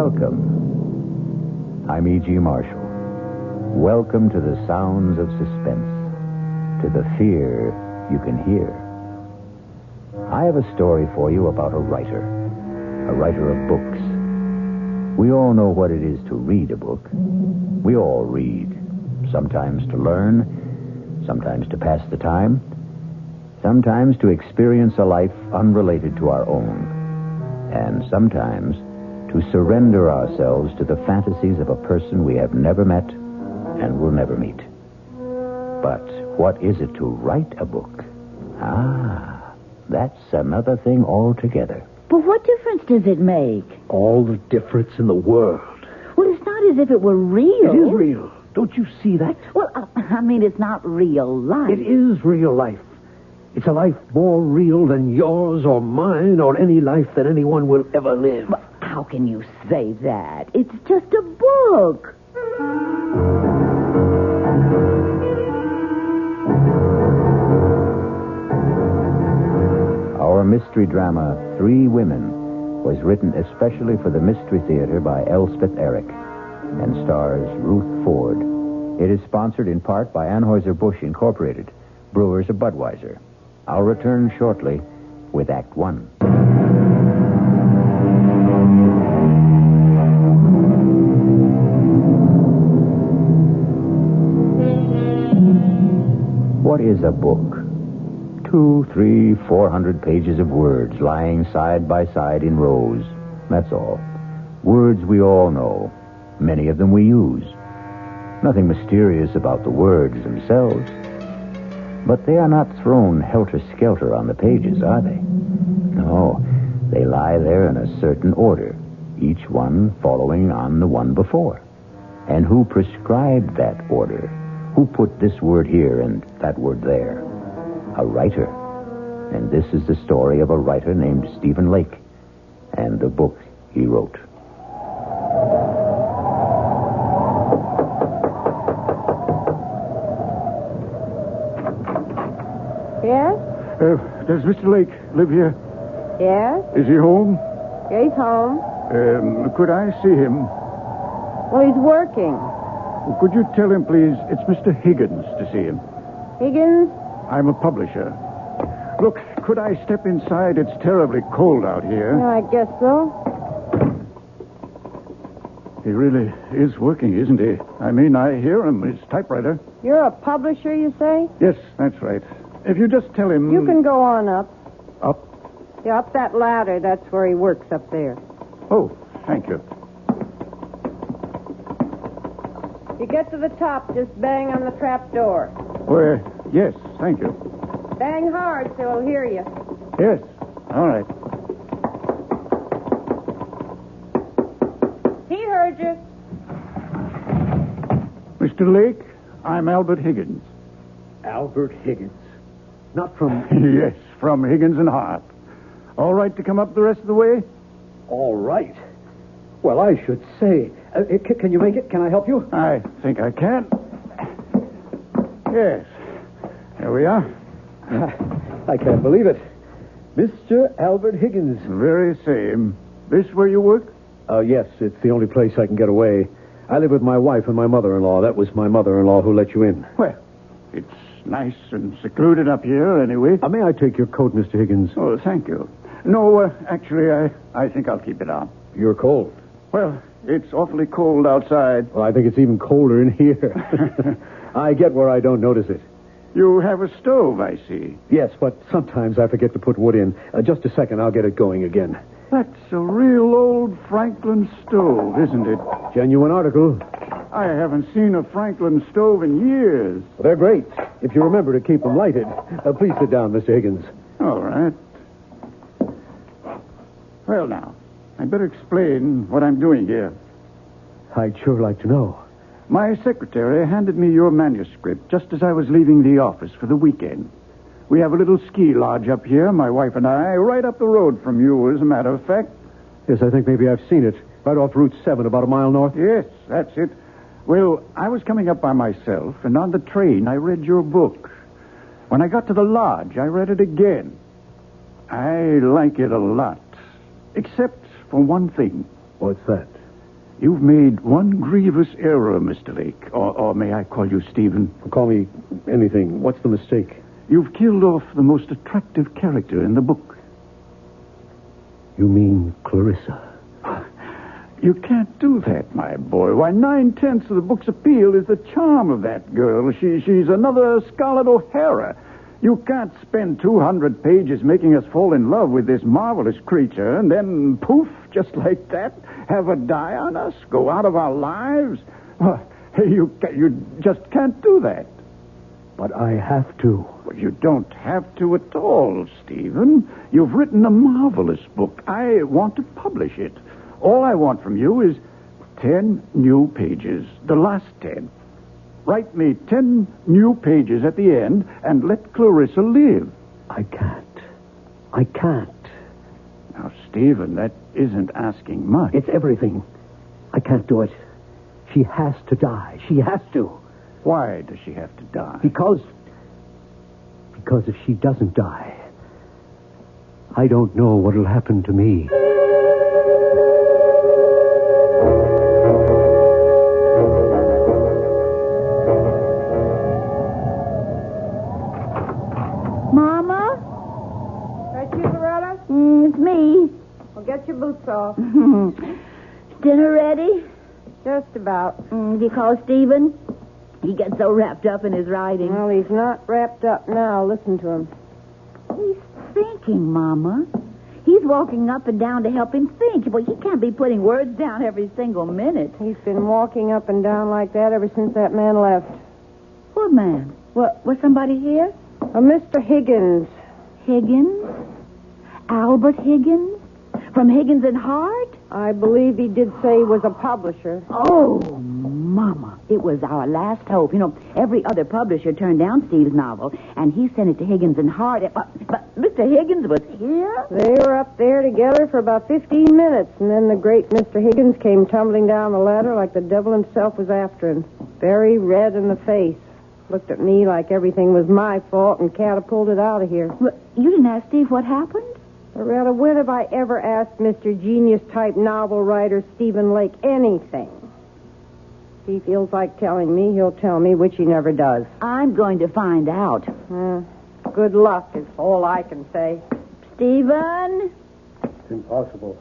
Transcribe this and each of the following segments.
Welcome. I'm E.G. Marshall. Welcome to the sounds of suspense, to the fear you can hear. I have a story for you about a writer of books. We all know what it is to read a book. We all read, sometimes to learn, sometimes to pass the time, sometimes to experience a life unrelated to our own, and sometimes to surrender ourselves to the fantasies of a person we have never met and will never meet. But what is it to write a book? That's another thing altogether. But what difference does it make? All the difference in the world. Well, it's not as if it were real. It is real. Don't you see that? Well, I mean, it's not real life. It is real life. It's a life more real than yours or mine or any life that anyone will ever live. Well, how can you say that? It's just a book. Our mystery drama, 3 Women, was written especially for the Mystery Theater by Elspeth Eric and stars Ruth Ford. It is sponsored in part by Anheuser-Busch Incorporated, brewers of Budweiser. I'll return shortly with Act 1. What is a book? 200, 300, 400 pages of words lying side by side in rows. That's all. Words we all know. Many of them we use. Nothing mysterious about the words themselves. But they are not thrown helter-skelter on the pages, are they? No, they lie there in a certain order, each one following on the one before. And who prescribed that order? Who put this word here and that word there? A writer. And this is the story of a writer named Stephen Lake and the book he wrote. Yes? Does Mr. Lake live here? Yes? Is he home? Yeah, he's home. Could I see him? Well, he's working. Could you tell him, please, it's Mr. Higgins to see him? Higgins? I'm a publisher. Look, could I step inside? It's terribly cold out here. I guess so. He really is working, isn't he? I mean, I hear him, his typewriter. You're a publisher, you say? Yes, that's right. If you just tell him... You can go on up. Up? Yeah, up that ladder. That's where he works up there. Oh, thank you. You get to the top, just bang on the trap door. Yes, thank you. Bang hard so he'll hear you. Yes, all right. He heard you. Mr. Lake, I'm Albert Higgins. Albert Higgins. Not from... Yes, from Higgins and Hart. All right to come up the rest of the way? All right. Well, I should say. Can you make it? Can I help you? I think I can. Yes. There we are. I can't believe it. Mr. Albert Higgins. Very same. This where you work? Yes, it's the only place I can get away. I live with my wife and my mother-in-law. That was my mother-in-law who let you in. Well, it's nice and secluded up here, anyway. May I take your coat, Mr. Higgins? Oh, thank you. No, actually, I think I'll keep it on. You're cold. Well, it's awfully cold outside. Well, I think it's even colder in here. I get where I don't notice it. You have a stove, I see. Yes, but sometimes I forget to put wood in. Just a second, I'll get it going again. That's a real old Franklin stove, isn't it? Genuine article. I haven't seen a Franklin stove in years. They're great, if you remember to keep them lighted. Please sit down, Mr. Higgins. All right. Well, now, I'd better explain what I'm doing here. I'd sure like to know. My secretary handed me your manuscript just as I was leaving the office for the weekend. We have a little ski lodge up here, my wife and I, right up the road from you, as a matter of fact. Yes, I think maybe I've seen it. Right off Route 7, about a mile north. Yes, that's it. Well, I was coming up by myself, and on the train I read your book. When I got to the lodge, I read it again. I like it a lot. Except for one thing. What's that? You've made one grievous error, Mr. Lake. Or may I call you Stephen? Call me anything. What's the mistake? You've killed off the most attractive character in the book. You mean Clarissa? You can't do that, my boy. Why, 9/10 of the book's appeal is the charm of that girl. She's another Scarlett O'Hara. You can't spend 200 pages making us fall in love with this marvelous creature and then, poof, just like that, have her die on us, go out of our lives. Well, you just can't do that. But I have to. Well, you don't have to at all, Stephen. You've written a marvelous book. I want to publish it. All I want from you is 10 new pages, the last 10. Write me 10 new pages at the end and let Clarissa live. I can't. Now, Stephen, that isn't asking much. It's everything. I can't do it. She has to die. She has to. Why does she have to die? Because if she doesn't die, I don't know what'll happen to me. Mama? That you, Loretta? It's me. Well, get your boots off. Dinner ready? Just about. You call Stephen? He gets so wrapped up in his writing. Well, he's not wrapped up now. Listen to him. He's thinking, Mama. He's walking up and down to help him think. Well, he can't be putting words down every single minute. He's been walking up and down like that ever since that man left. What man? Was somebody here? Mr. Higgins. Higgins? Albert Higgins? From Higgins and Hart? I believe he did say he was a publisher. Oh, Mama. It was our last hope. You know, every other publisher turned down Steve's novel, and he sent it to Higgins and Hart. But Mr. Higgins was here? They were up there together for about 15 minutes, and then the great Mr. Higgins came tumbling down the ladder like the devil himself was after him. Very red in the face. Looked at me like everything was my fault and catapulted out of here. Well, you didn't ask Steve what happened? Loretta, when have I ever asked Mr. Genius-type novel writer Stephen Lake anything? If he feels like telling me, he'll tell me, which he never does. I'm going to find out. Good luck is all I can say. Stephen? It's impossible.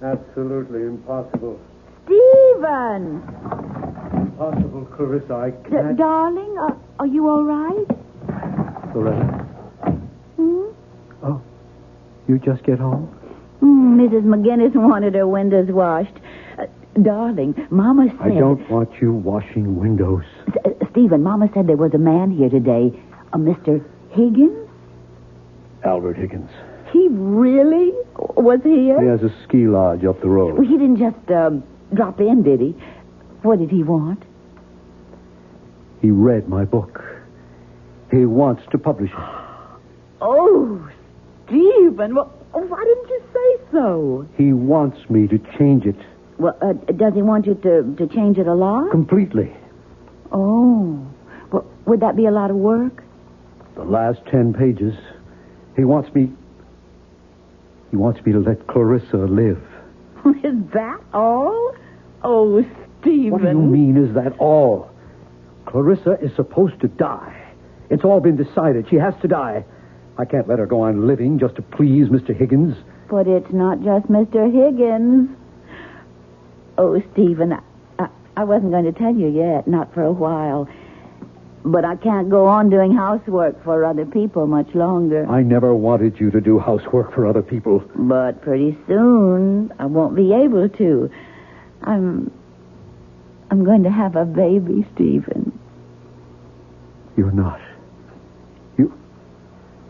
Absolutely impossible. Stephen! Impossible, Clarissa. I can't. Darling, are you all right? Loretta? Oh, you just get home? Mrs. McGinnis wanted her windows washed. Darling, Mama said... I don't want you washing windows. Stephen, Mama said there was a man here today, a Mr. Higgins? Albert Higgins. He really was here? He has a ski lodge up the road. Well, he didn't just drop in, did he? What did he want? He read my book. He wants to publish it. Oh, Stephen, well, why didn't you say so? He wants me to change it. Well, does he want you to change it a lot? Completely. Oh. Well, would that be a lot of work? The last 10 pages. He wants me to let Clarissa live. Is that all? Oh, Stephen. What do you mean, is that all? Clarissa is supposed to die. It's all been decided. She has to die. I can't let her go on living just to please Mr. Higgins. But it's not just Mr. Higgins. Oh, Stephen, I wasn't going to tell you yet, not for a while. But I can't go on doing housework for other people much longer. I never wanted you to do housework for other people. But pretty soon, I won't be able to. I'm going to have a baby, Stephen. You're not.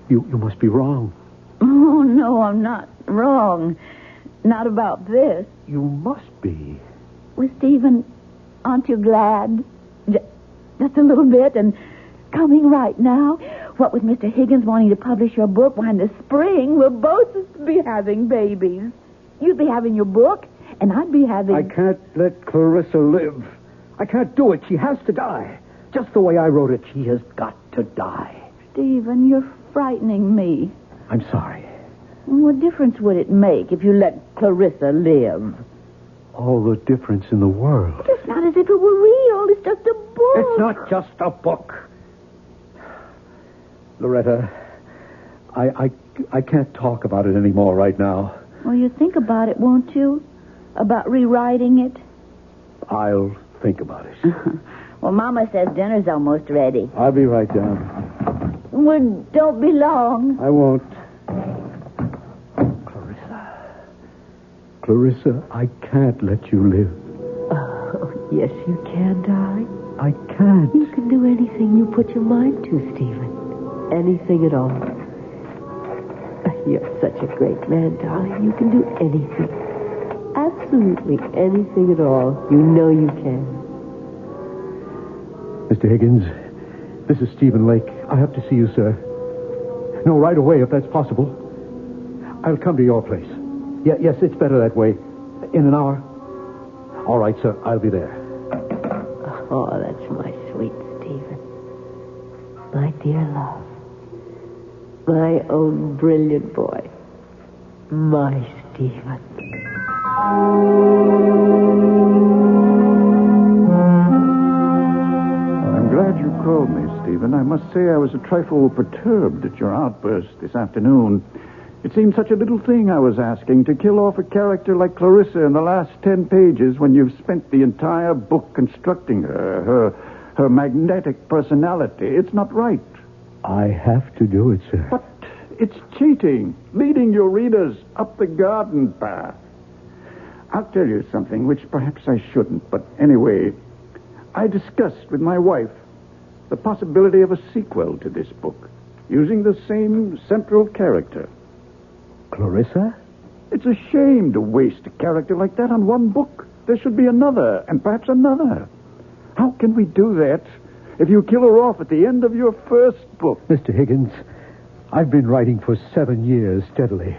You must be wrong. Oh, no, I'm not wrong. Not about this. You must be. Well, Stephen, aren't you glad? Just a little bit, and coming right now. What with Mr. Higgins wanting to publish your book, why, in the spring, we'll both be having babies. You'd be having your book, and I'd be having... I can't let Clarissa live. I can't do it. She has to die. Just the way I wrote it, she has got to die. Stephen, you're frightening me. I'm sorry. What difference would it make if you let Clarissa live? all the difference in the world. It's not as if it were real. It's just a book. It's not just a book. Loretta, I can't talk about it anymore right now. Well, you think about it, won't you? About rewriting it? I'll think about it. Well, Mama says dinner's almost ready. I'll be right down. Well, don't be long. I won't. Clarissa, I can't let you live. Oh, yes, you can, darling. I can't. You can do anything you put your mind to, Stephen. Anything at all. You're such a great man, darling. You can do anything. Absolutely anything at all. You know you can. Mr. Higgins, this is Stephen Lake. I have to see you, sir. No, right away, if that's possible. I'll come to your place. Yes, it's better that way. In an hour. All right, sir. I'll be there. Oh, that's my sweet Stephen. My dear love. My own brilliant boy. My Stephen. I'm glad you called me, Stephen. I must say I was a trifle perturbed at your outburst this afternoon. It seemed such a little thing I was asking, to kill off a character like Clarissa in the last 10 pages when you've spent the entire book constructing her magnetic personality. It's not right. I have to do it, sir. But it's cheating, leading your readers up the garden path. I'll tell you something which perhaps I shouldn't, but anyway, I discussed with my wife the possibility of a sequel to this book, using the same central character. Clarissa? It's a shame to waste a character like that on one book. There should be another, and perhaps another. How can we do that if you kill her off at the end of your first book? Mr. Higgins, I've been writing for 7 years steadily.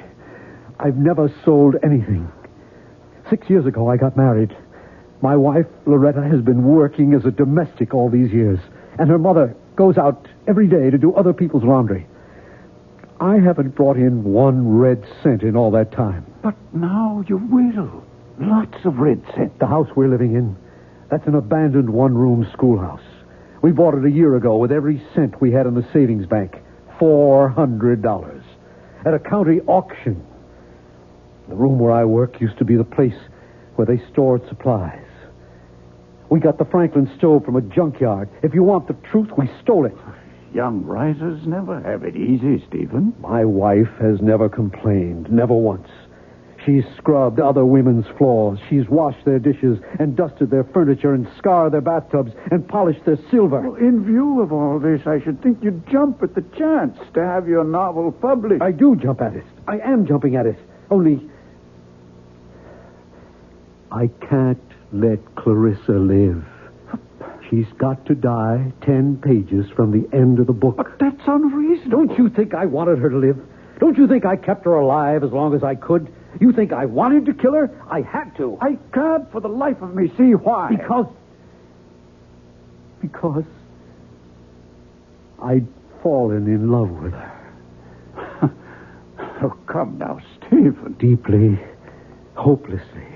I've never sold anything. 6 years ago, I got married. My wife, Loretta, has been working as a domestic all these years, and her mother goes out every day to do other people's laundry. I haven't brought in 1 red cent in all that time. But now you will. Lots of red cent. The house we're living in, that's an abandoned one-room schoolhouse. We bought it a year ago with every cent we had in the savings bank. $400. At a county auction. The room where I work used to be the place where they stored supplies. We got the Franklin stove from a junkyard. If you want the truth, we stole it. Young writers never have it easy, Stephen. My wife has never complained, never once. She's scrubbed other women's floors. She's washed their dishes and dusted their furniture and scoured their bathtubs and polished their silver. Well, in view of all this, I should think you'd jump at the chance to have your novel published. I do jump at it. I am jumping at it. Only I can't let Clarissa live. She's got to die 10 pages from the end of the book. But that's unreasonable. Don't you think I wanted her to live? Don't you think I kept her alive as long as I could? You think I wanted to kill her? I had to. I can't for the life of me see why. Because I'd fallen in love with her. Oh, come now, Stephen. Deeply, hopelessly,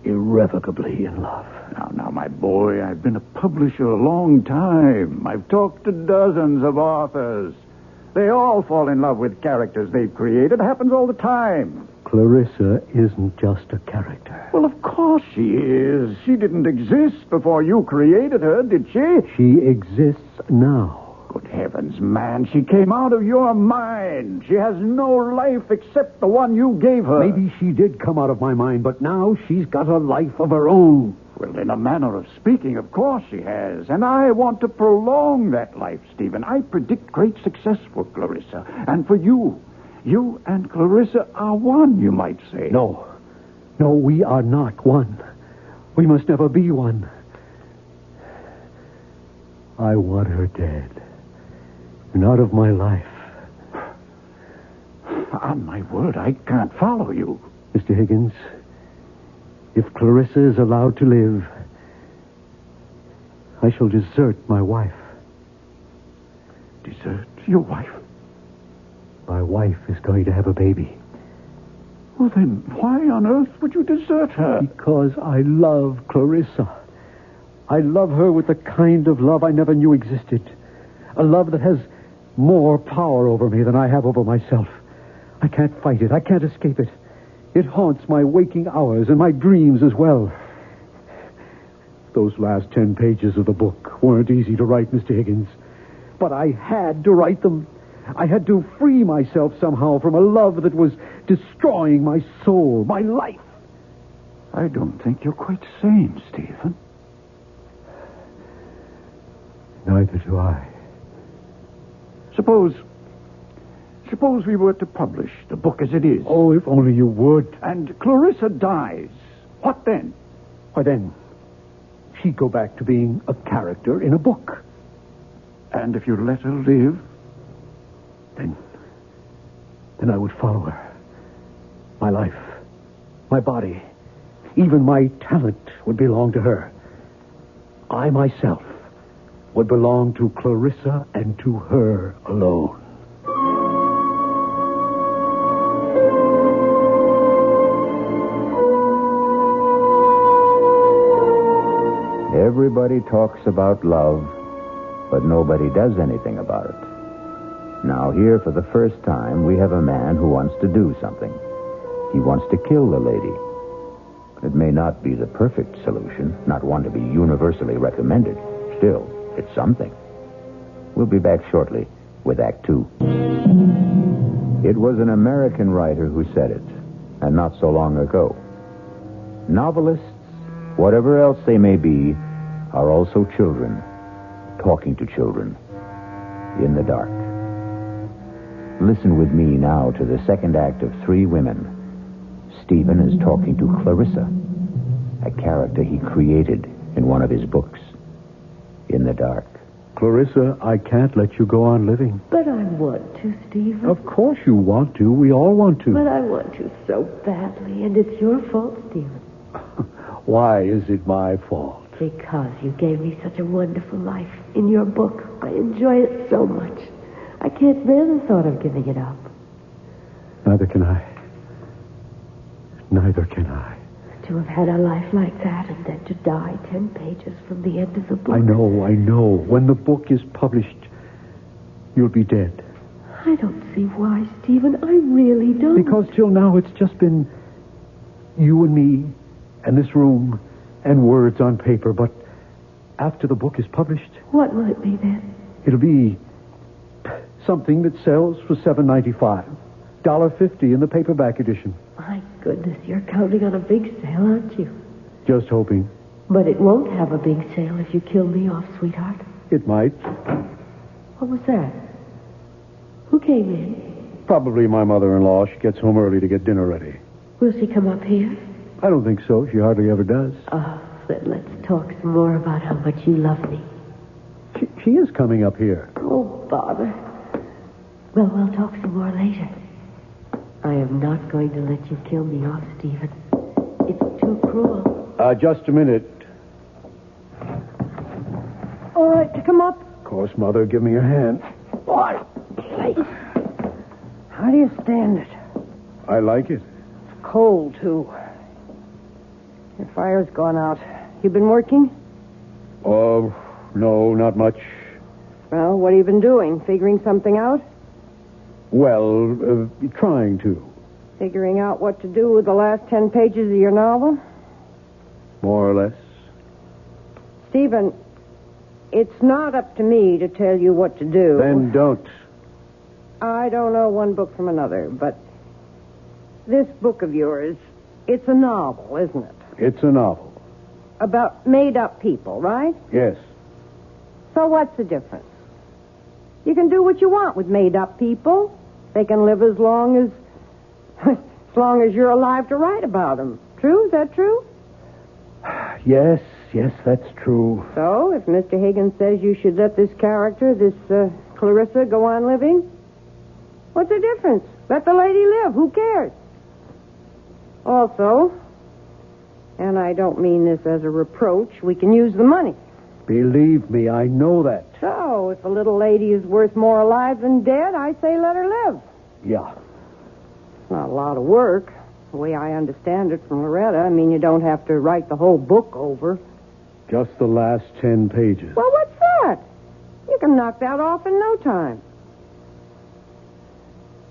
irrevocably in love. Now, my boy, I've been a publisher a long time. I've talked to dozens of authors. They all fall in love with characters they've created. It happens all the time. Clarissa isn't just a character. Well, of course she is. She didn't exist before you created her, did she? She exists now. Good heavens, man. She came out of your mind. She has no life except the one you gave her. Maybe she did come out of my mind, but now she's got a life of her own. Well, in a manner of speaking, of course she has. And I want to prolong that life, Stephen. I predict great success for Clarissa. And for you. You and Clarissa are one, you might say. No, we are not one. We must never be one. I want her dead. And out of my life. On my word, I can't follow you. Mr. Higgins, if Clarissa is allowed to live, I shall desert my wife. Desert your wife? My wife is going to have a baby. Well, then, why on earth would you desert her? Because I love Clarissa. I love her with the kind of love I never knew existed. A love that has more power over me than I have over myself. I can't fight it. I can't escape it. It haunts my waking hours and my dreams as well. Those last 10 pages of the book weren't easy to write, Mr. Higgins. But I had to write them. I had to free myself somehow from a love that was destroying my soul, my life. I don't think you're quite sane, Stephen. Neither do I. Suppose we were to publish the book as it is. Oh, if only you would. And Clarissa dies. What then? Why then, she'd go back to being a character in a book. And if you let her live? Then I would follow her. My life, my body, even my talent would belong to her. I myself would belong to Clarissa and to her alone. Everybody talks about love, but nobody does anything about it. Now, here for the first time, we have a man who wants to do something. He wants to kill the lady. It may not be the perfect solution, not one to be universally recommended. Still, it's something. We'll be back shortly with Act 2. It was an American writer who said it, and not so long ago. Novelists, whatever else they may be, are also children, talking to children, in the dark. Listen with me now to the second act of Three Women. Stephen is talking to Clarissa, a character he created in one of his books, in the dark. Clarissa, I can't let you go on living. But I want to, Stephen. Of course you want to. We all want to. But I want to so badly, and it's your fault, Stephen. Why is it my fault? Because you gave me such a wonderful life in your book. I enjoy it so much. I can't bear the thought of giving it up. Neither can I. Neither can I. To have had a life like that and then to die 10 pages from the end of the book. I know. When the book is published, you'll be dead. I don't see why, Stephen. I really don't. Because till now it's just been you and me and this room and words on paper. But after the book is published... What will it be then? It'll be something that sells for $7.95. $1.50 in the paperback edition. My goodness, you're counting on a big sale, aren't you? Just hoping. But it won't have a big sale if you kill me off, sweetheart. It might. What was that? Who came in? Probably my mother-in-law. She gets home early to get dinner ready. Will she come up here? I don't think so. She hardly ever does. Oh, then let's talk some more about how much you love me. She is coming up here. Oh, bother. Well, we'll talk some more later. I am not going to let you kill me off, Stephen. It's too cruel. Just a minute. All right to come up? Of course, Mother. Give me your hand. What a place. How do you stand it? I like it. It's cold, too. Your fire's gone out. You been working? Oh, no, not much. Well, what have you been doing? Figuring something out? Well, trying to. Figuring out what to do with the last 10 pages of your novel? More or less. Stephen, it's not up to me to tell you what to do. Then don't. I don't know one book from another, but this book of yours, it's a novel, isn't it? It's a novel. About made-up people, right? Yes. So what's the difference? You can do what you want with made-up people. They can live as long as you're alive to write about them. True? Is that true? Yes, that's true. So, if Mr. Higgins says you should let this character, this Clarissa, go on living, what's the difference? Let the lady live. Who cares? Also, and I don't mean this as a reproach, we can use the money. Believe me, I know that. So, if a little lady is worth more alive than dead, I say let her live. Yeah. It's not a lot of work. The way I understand it from Loretta, I mean, you don't have to write the whole book over. Just the last 10 pages. Well, what's that? You can knock that off in no time.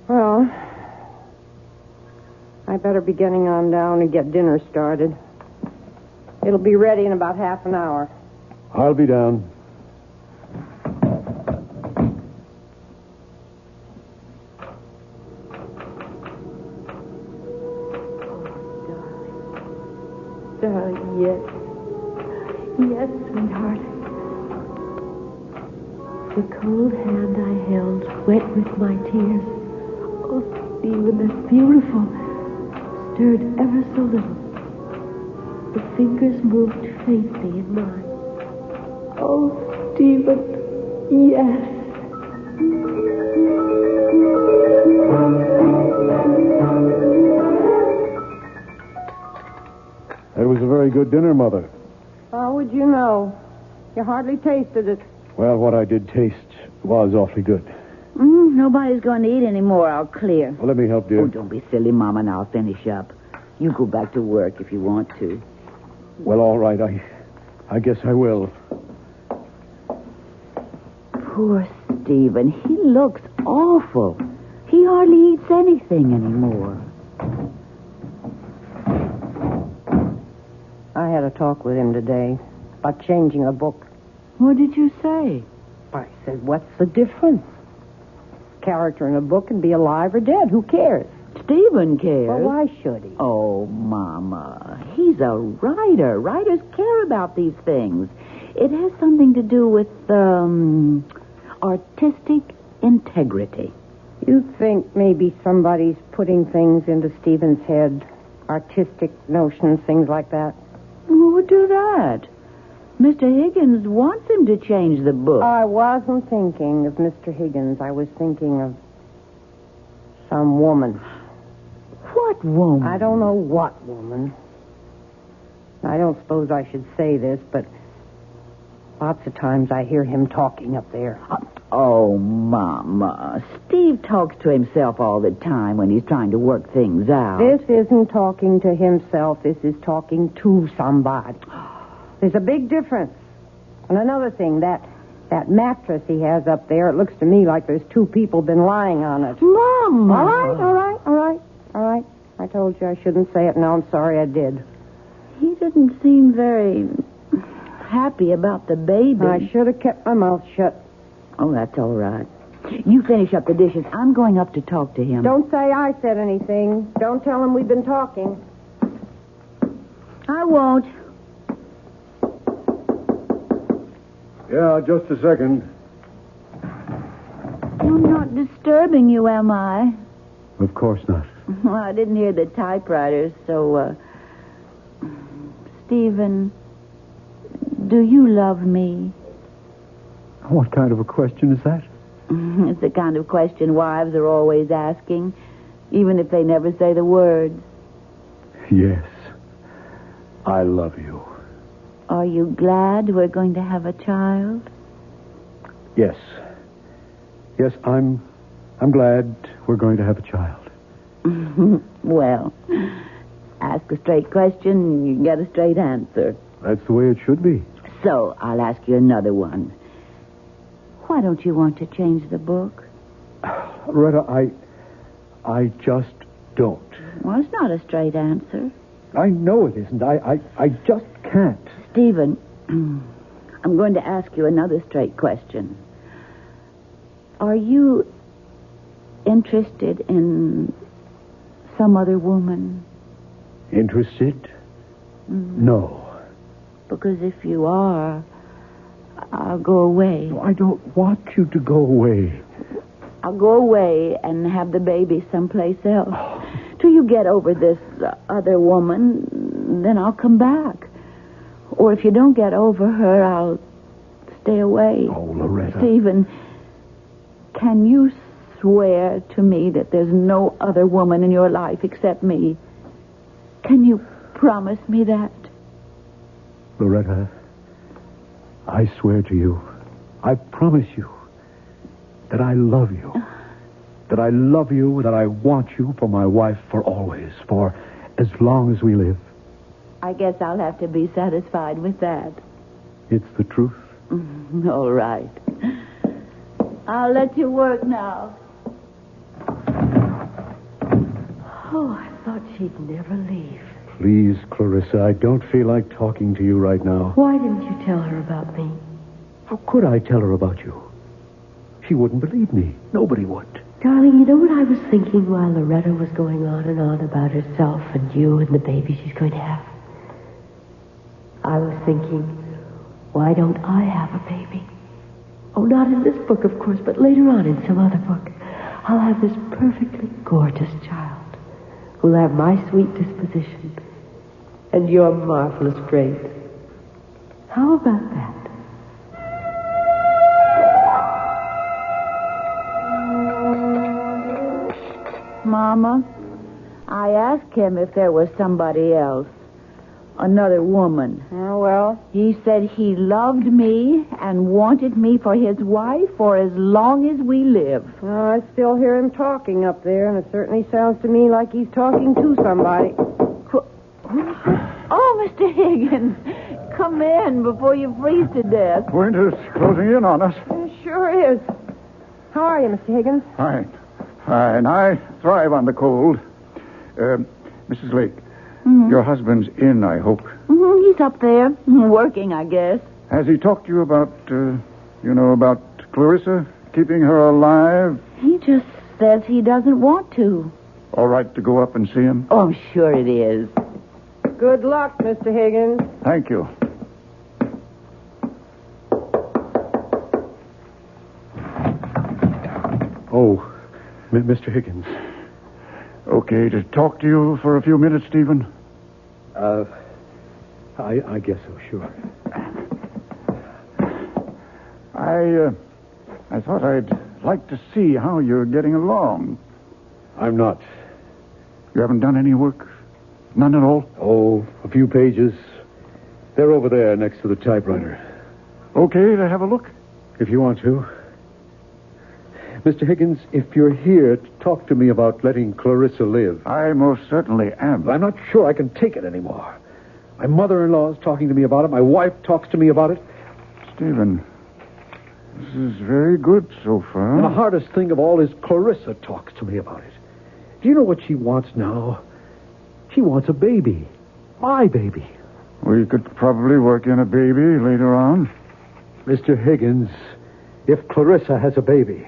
Well, I better be getting on down and get dinner started. It'll be ready in about half an hour. I'll be down. Darling, yes. Yes, sweetheart. The cold hand I held, wet with my tears. Oh, Stephen, that's beautiful. Stirred ever so little. The fingers moved faintly in mine. Oh, Stephen, yes. That was a very good dinner, Mother. How would you know? You hardly tasted it. Well, what I did taste was awfully good. Nobody's going to eat anymore. I'll clear. Well, let me help, dear. Oh, don't be silly, Mama, and I'll finish up. You go back to work if you want to. Well, all right. I guess I will. Poor Stephen. He looks awful. He hardly eats anything anymore. I had a talk with him today about changing the book. What did you say? I said, what's the difference? Character in a book can be alive or dead. Who cares? Stephen cares. Well, why should he? Oh, Mama. He's a writer. Writers care about these things. It has something to do with, artistic integrity. You think maybe somebody's putting things into Stephen's head? Artistic notions, things like that? Who would do that? Mr. Higgins wants him to change the book. I wasn't thinking of Mr. Higgins. I was thinking of some woman. What woman? I don't know what woman. I don't suppose I should say this, but lots of times I hear him talking up there. Oh, Mama. Steve talks to himself all the time when he's trying to work things out. This isn't talking to himself. This is talking to somebody. There's a big difference. And another thing, that mattress he has up there, it looks to me like there's two people been lying on it. Mama! All right. I told you I shouldn't say it. Now I'm sorry I did. He didn't seem very happy about the baby. I should have kept my mouth shut. Oh, that's all right. You finish up the dishes. I'm going up to talk to him. Don't say I said anything. Don't tell him we've been talking. I won't. Yeah, just a second. I'm not disturbing you, am I? Of course not. Well, I didn't hear the typewriter, so, Stephen, do you love me? What kind of a question is that? It's the kind of question wives are always asking, even if they never say the words. Yes. I love you. Are you glad we're going to have a child? Yes. Yes, I'm glad we're going to have a child. Well, ask a straight question and you get a straight answer. That's the way it should be. So, I'll ask you another one. Why don't you want to change the book? Loretta, I just don't. Well, it's not a straight answer. I know it isn't. I just can't. Stephen, I'm going to ask you another straight question. Are you interested in some other woman? Interested? No. Because if you are, I'll go away. No, I don't want you to go away. I'll go away and have the baby someplace else. Till you get over this other woman, then I'll come back. Or if you don't get over her, I'll stay away. Oh, Loretta. Stephen, can you swear to me that there's no other woman in your life except me? Can you promise me that? Loretta, I swear to you, I promise you that I love you, that I love you, that I want you for my wife for always, for as long as we live. I guess I'll have to be satisfied with that. It's the truth. All right. I'll let you work now. Oh, I thought she'd never leave. Please, Clarissa, I don't feel like talking to you right now. Why didn't you tell her about me? How could I tell her about you? She wouldn't believe me. Nobody would. Darling, you know what I was thinking while Loretta was going on and on about herself and you and the baby she's going to have? I was thinking, why don't I have a baby? Oh, not in this book, of course, but later on in some other book. I'll have this perfectly gorgeous child who'll have my sweet disposition and your marvelous grace. How about that? Mama, I asked him if there was somebody else. Another woman. Oh, well. He said he loved me and wanted me for his wife for as long as we live. Well, I still hear him talking up there, and it certainly sounds to me like he's talking to somebody. Oh, Mr. Higgins, come in before you freeze to death. Winter's closing in on us. It sure is. How are you, Mr. Higgins? Fine. I thrive on the cold. Mrs. Lake, your husband's in, I hope. He's up there, working, I guess. Has he talked to you about, about Clarissa, keeping her alive? He just says he doesn't want to. All right to go up and see him? Oh, I'm sure it is. Good luck, Mr. Higgins. Thank you. Oh, Mr. Higgins. Okay to talk to you for a few minutes, Stephen? I guess so, sure. I thought I'd like to see how you're getting along. I'm not. You haven't done any work? None at all? Oh, a few pages. They're over there next to the typewriter. Okay to have a look? If you want to. Mr. Higgins, if you're here to talk to me about letting Clarissa live... I most certainly am. I'm not sure I can take it anymore. My mother-in-law is talking to me about it. My wife talks to me about it. Stephen, this is very good so far. And the hardest thing of all is Clarissa talks to me about it. Do you know what she wants now? She wants a baby. My baby. We could probably work in a baby later on. Mr. Higgins, if Clarissa has a baby,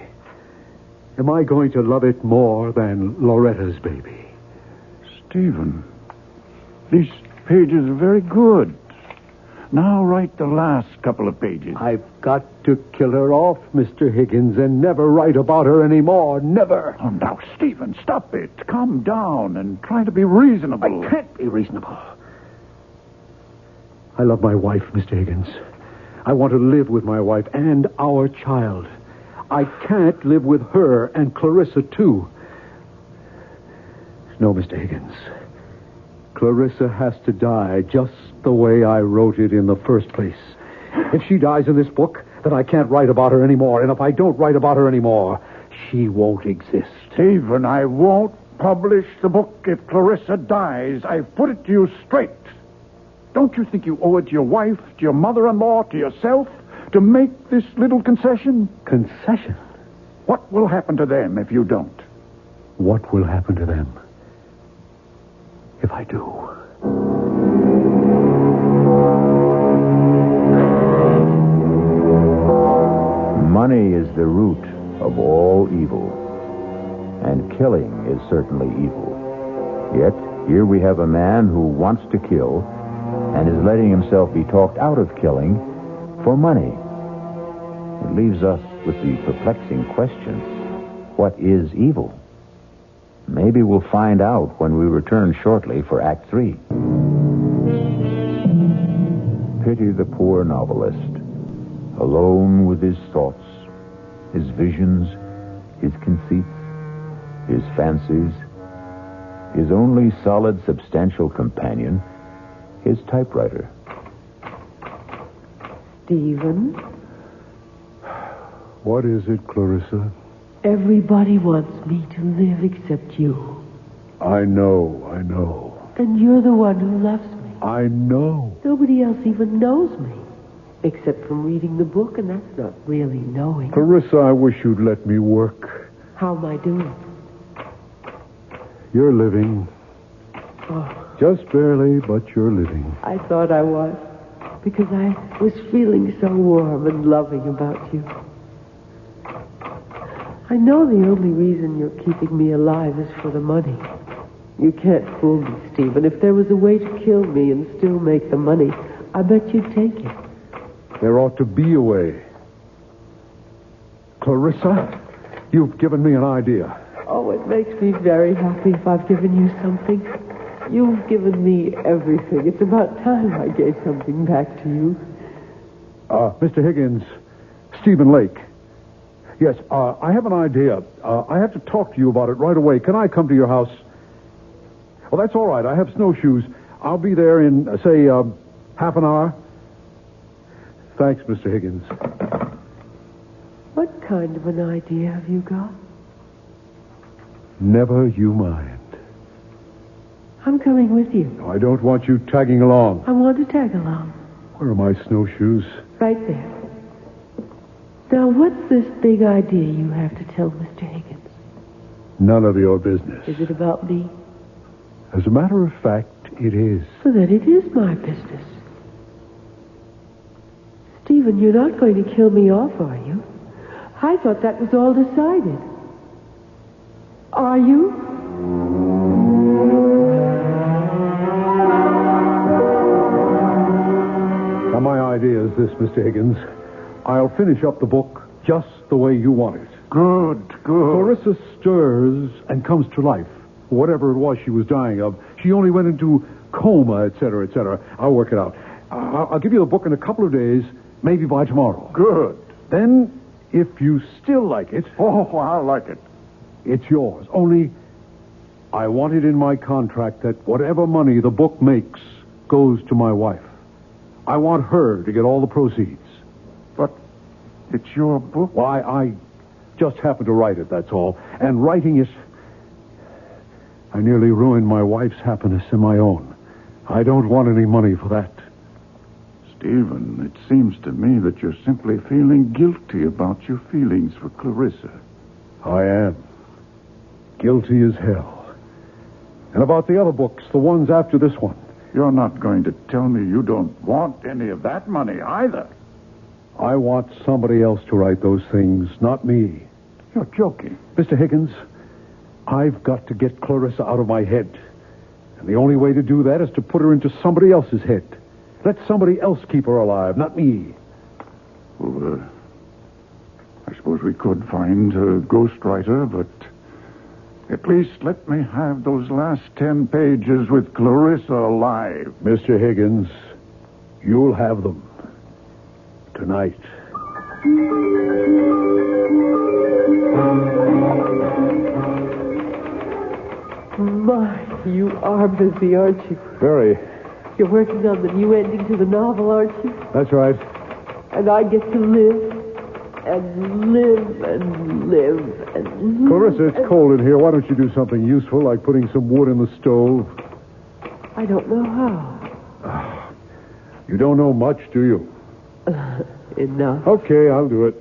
am I going to love it more than Loretta's baby? Stephen, these pages are very good. Now write the last couple of pages. I've got to kill her off, Mr. Higgins, and never write about her anymore. Never. Oh, now, Stephen, stop it. Calm down and try to be reasonable. I can't be reasonable. I love my wife, Mr. Higgins. I want to live with my wife and our child. I can't live with her and Clarissa, too. No, Mr. Higgins. Clarissa has to die just the way I wrote it in the first place. If she dies in this book, then I can't write about her anymore. And if I don't write about her anymore, she won't exist. Stephen, I won't publish the book if Clarissa dies. I've put it to you straight. Don't you think you owe it to your wife, to your mother-in-law, to yourself, to make this little concession? Concession? What will happen to them if you don't? What will happen to them if I do? Money is the root of all evil, and killing is certainly evil. Yet, here we have a man who wants to kill and is letting himself be talked out of killing for money. It leaves us with the perplexing question, what is evil? Maybe we'll find out when we return shortly for Act 3. Pity the poor novelist, alone with his thoughts, his visions, his conceits, his fancies, his only solid, substantial companion, his typewriter. Stephen? What is it, Clarissa? Everybody wants me to live except you. I know. And you're the one who loves me. I know. Nobody else even knows me. Except from reading the book, and that's not really knowing. Clarissa, I wish you'd let me work. How am I doing? You're living. Oh, Just barely, but you're living. I thought I was. Because I was feeling so warm and loving about you. I know the only reason you're keeping me alive is for the money. You can't fool me, Stephen. If there was a way to kill me and still make the money, I bet you'd take it. There ought to be a way. Clarissa, you've given me an idea. Oh, it makes me very happy if I've given you something. You've given me everything. It's about time I gave something back to you. Mr. Higgins, Stephen Lake. Yes, I have an idea. I have to talk to you about it right away. Can I come to your house? Well, that's all right. I have snowshoes. I'll be there in, say, half an hour. Thanks, Mr. Higgins. What kind of an idea have you got? Never you mind. I'm coming with you. I don't want you tagging along. I want to tag along. Where are my snowshoes? Right there. Now, what's this big idea you have to tell Mr. Higgins? None of your business. Is it about me? As a matter of fact, it is. So then it is my business. Stephen, you're not going to kill me off, are you? I thought that was all decided. Are you? Now, my idea is this, Mr. Higgins. I'll finish up the book just the way you want it. Good. Clarissa stirs and comes to life. Whatever it was she was dying of, she only went into coma, etc., etc. I'll work it out. I'll give you the book in a couple of days, maybe by tomorrow. Good. Then, if you still like it... Oh, I like it. It's yours. Only, I want it in my contract that whatever money the book makes goes to my wife. I want her to get all the proceeds. But it's your book. Why, I just happened to write it, that's all. And writing it, I nearly ruined my wife's happiness and my own. I don't want any money for that. Stephen, it seems to me that you're simply feeling guilty about your feelings for Clarissa. I am. Guilty as hell. And about the other books, the ones after this one. You're not going to tell me you don't want any of that money either. I want somebody else to write those things, not me. You're joking. Mr. Higgins, I've got to get Clarissa out of my head. And the only way to do that is to put her into somebody else's head. Let somebody else keep her alive, not me. Well, I suppose we could find a ghostwriter, but at least let me have those last 10 pages with Clarissa alive. Mr. Higgins, you'll have them. Tonight. My, you are busy, aren't you? Very. You're working on the new ending to the novel, aren't you? That's right. And I get to live and live and live and live. Clarissa, it's cold in here. Why don't you do something useful, like putting some wood in the stove? I don't know how. You don't know much, do you? Enough. Okay, I'll do it.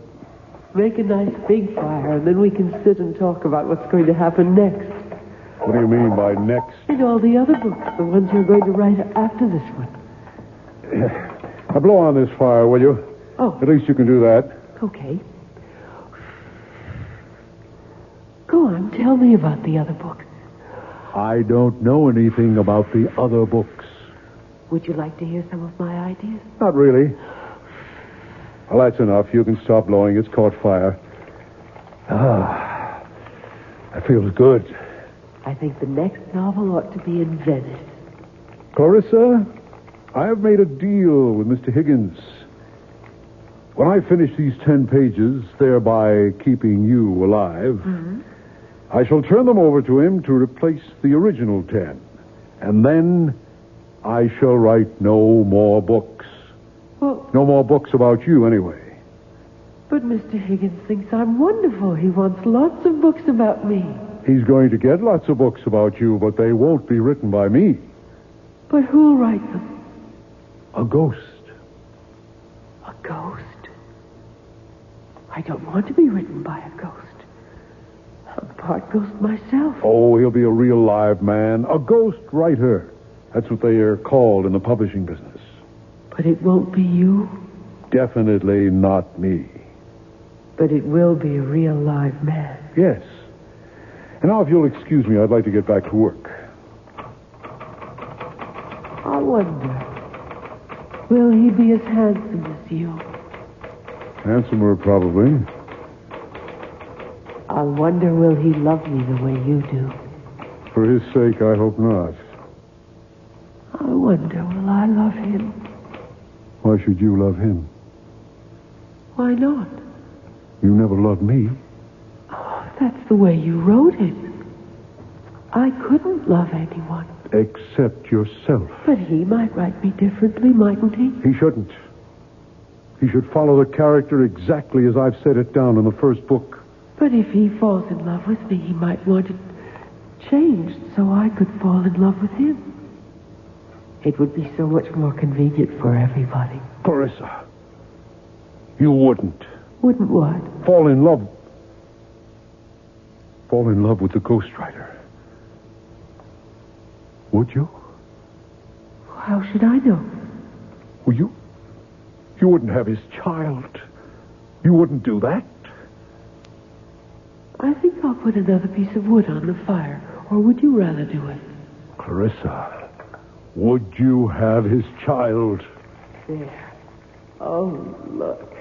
Make a nice big fire, and then we can sit and talk about what's going to happen next. What do you mean by next? And all the other books, the ones you're going to write after this one. Now blow on this fire, will you? Oh. At least you can do that. Okay. Go on, tell me about the other book. I don't know anything about the other books. Would you like to hear some of my ideas? Not really. Well, that's enough. You can stop blowing. It's caught fire. Ah, that feels good. I think the next novel ought to be in Venice. Clarissa, I have made a deal with Mr. Higgins. When I finish these 10 pages, thereby keeping you alive, I shall turn them over to him to replace the original 10. And then I shall write no more books. Well, No more books about you, anyway. But Mr. Higgins thinks I'm wonderful. He wants lots of books about me. He's going to get lots of books about you, but they won't be written by me. But who'll write them? A ghost. A ghost? I don't want to be written by a ghost. I'm part ghost myself. Oh, he'll be a real live man. A ghost writer. That's what they are called in the publishing business. But it won't be you. Definitely not me. But it will be a real live man. Yes. And now, if you'll excuse me, I'd like to get back to work. I wonder, will he be as handsome as you? Handsomer, probably. I wonder, will he love me the way you do? For his sake, I hope not. I wonder, will I love him? Why should you love him? Why not? You never loved me. Oh, that's the way you wrote it. I couldn't love anyone. Except yourself. But he might write me differently, mightn't he? He shouldn't. He should follow the character exactly as I've set it down in the first book. But if he falls in love with me, he might want it changed so I could fall in love with him. It would be so much more convenient for everybody. Clarissa, you wouldn't. Wouldn't what? Fall in love with the ghostwriter. Would you? How should I know? Well, you wouldn't have his child. You wouldn't do that. I think I'll put another piece of wood on the fire. Or would you rather do it? Clarissa, would you have his child? There. Oh, look.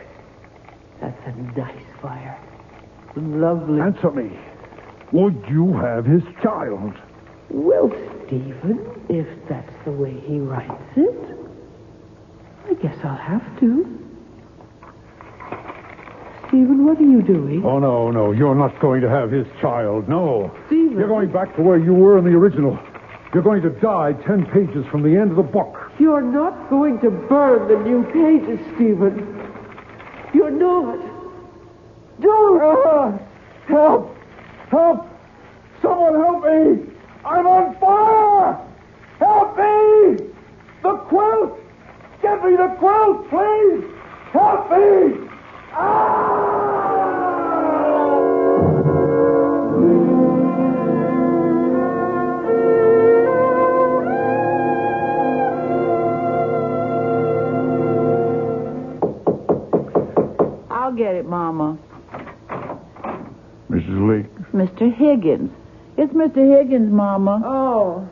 That's a nice fire. Lovely. Answer me. Would you have his child? Well, Stephen, if that's the way he writes it, I guess I'll have to. Stephen, what are you doing? Oh, no. You're not going to have his child. No. Stephen. You're going back to where you were in the original. You're going to die 10 pages from the end of the book. You're not going to burn the new pages, Stephen. You're not. Don't. Help! Help! Someone help me! I'm on fire! Help me! The quilt! Get me the quilt, please! Help me! I'll get it, Mama. Mrs. Lake. Mr. Higgins. It's Mr. Higgins, Mama. Oh.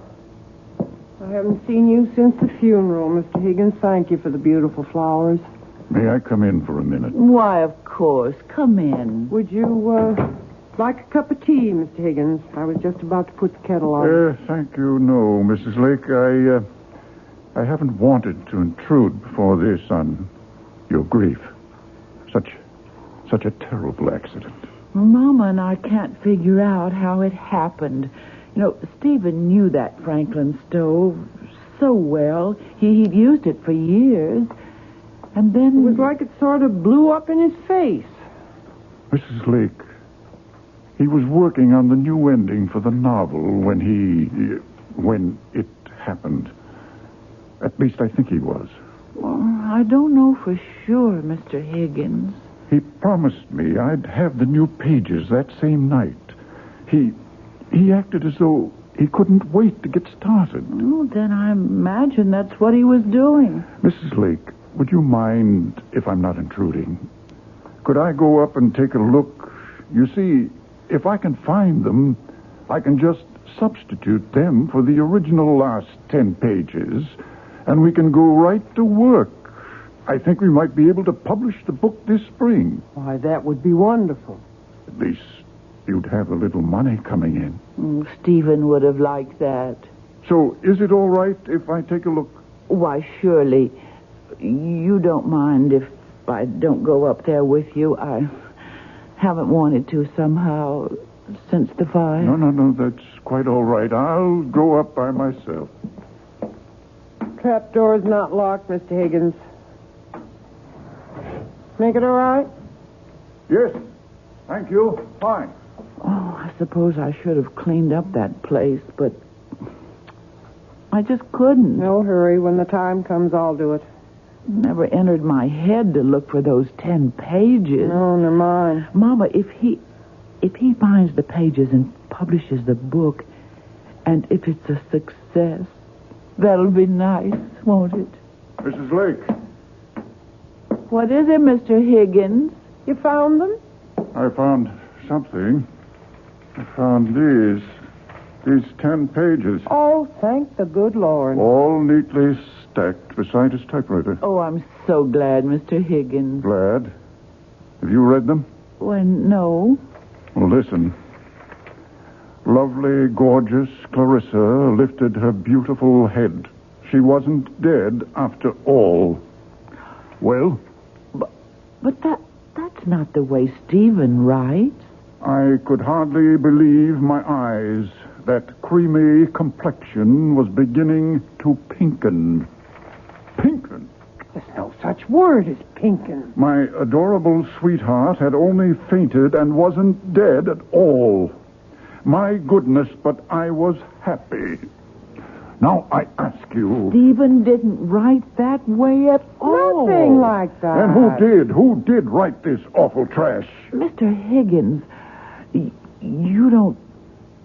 I haven't seen you since the funeral, Mr. Higgins. Thank you for the beautiful flowers. May I come in for a minute? Why, of course. Come in. Would you, like a cup of tea, Mr. Higgins? I was just about to put the kettle on. Thank you, no, Mrs. Lake. I haven't wanted to intrude before this on your grief. Such a terrible accident. Mama and I can't figure out how it happened. You know, Stephen knew that Franklin stove so well. He'd used it for years. And then... It was like it sort of blew up in his face. Mrs. Lake, he was working on the new ending for the novel when it happened. At least I think he was. Well, I don't know for sure, Mr. Higgins. He promised me I'd have the new pages that same night. He acted as though he couldn't wait to get started. Oh, then I imagine that's what he was doing. Mrs. Lake, would you mind if I'm not intruding? Could I go up and take a look? You see, if I can find them, I can just substitute them for the original last 10 pages, and we can go right to work. I think we might be able to publish the book this spring. Why, that would be wonderful. At least you'd have a little money coming in. Stephen would have liked that. So is it all right if I take a look? Why, surely. You don't mind if I don't go up there with you? I haven't wanted to somehow since the fire. No, that's quite all right. I'll go up by myself. Trapdoor's not locked, Mr. Higgins. Make it all right? Yes. Thank you. Fine. Oh, I suppose I should have cleaned up that place, but I just couldn't. No hurry. When the time comes, I'll do it. Never entered my head to look for those 10 pages. No, never mind. Mama, if he finds the pages and publishes the book, and if it's a success, that'll be nice, won't it? Mrs. Lake. What is it, Mr. Higgins? You found them? I found something. I found these 10 pages. Oh, thank the good Lord. All neatly stacked beside his typewriter. Oh, I'm so glad, Mr. Higgins. Glad. Have you read them? Well, no. Well, listen. Lovely, gorgeous Clarissa lifted her beautiful head. She wasn't dead after all. Well? But that's not the way Stephen writes. I could hardly believe my eyes. That creamy complexion was beginning to pinken. Pinken? There's no such word as pinkin. My adorable sweetheart had only fainted and wasn't dead at all. My goodness, but I was happy. Now, I ask you... Stephen didn't write that way at all. Nothing like that. And who did? Who did write this awful trash? Mr. Higgins, you don't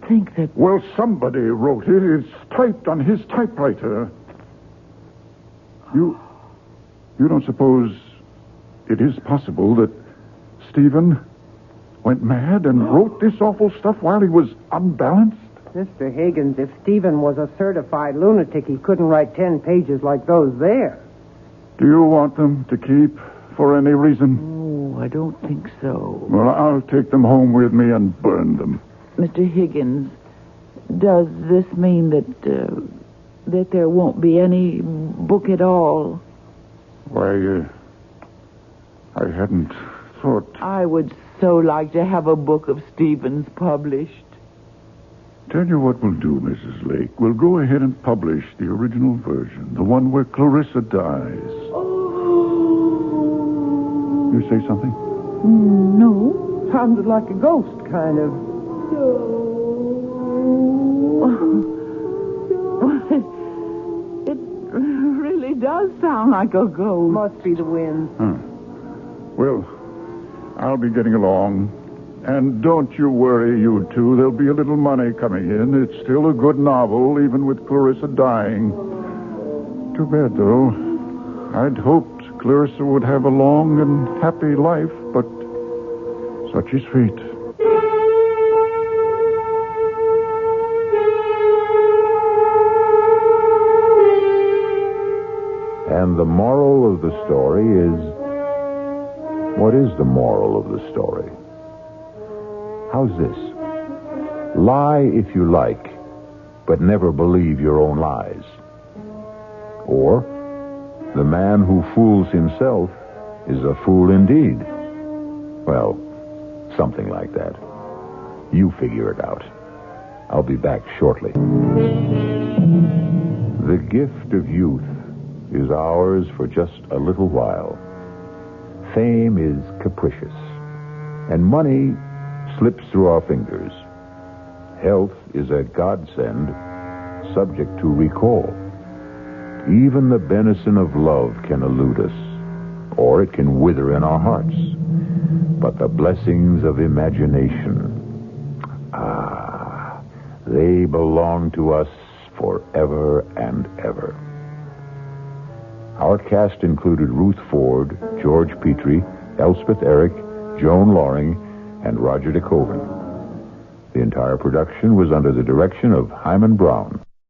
think that... Well, somebody wrote it. It's typed on his typewriter. You don't suppose it is possible that Stephen went mad and wrote this awful stuff while he was unbalanced? Mr. Higgins, if Stephen was a certified lunatic, he couldn't write 10 pages like those there. Do you want them to keep for any reason? Oh, I don't think so. Well, I'll take them home with me and burn them. Mr. Higgins, does this mean that there won't be any book at all? Why, I hadn't thought... I would so like to have a book of Stephen's published. Tell you what we'll do, Mrs. Lake. We'll go ahead and publish the original version, the one where Clarissa dies. Oh. You say something? No. Sounded like a ghost, kind of. It really does sound like a ghost. Must be the wind. Huh. Well, I'll be getting along. And don't you worry, you two. There'll be a little money coming in. It's still a good novel, even with Clarissa dying. Too bad, though. I'd hoped Clarissa would have a long and happy life, but such is fate. And the moral of the story is... What is the moral of the story? How's this? Lie if you like, but never believe your own lies. Or, the man who fools himself is a fool indeed. Well, something like that. You figure it out. I'll be back shortly. The gift of youth is ours for just a little while. Fame is capricious, and money slips through our fingers. Health is a godsend, subject to recall. Even the benison of love can elude us, or it can wither in our hearts. But the blessings of imagination, they belong to us forever and ever. Our cast included Ruth Ford, George Petrie, Elspeth Eric, Joan Loring, and Roger DeKoven. The entire production was under the direction of Hyman Brown.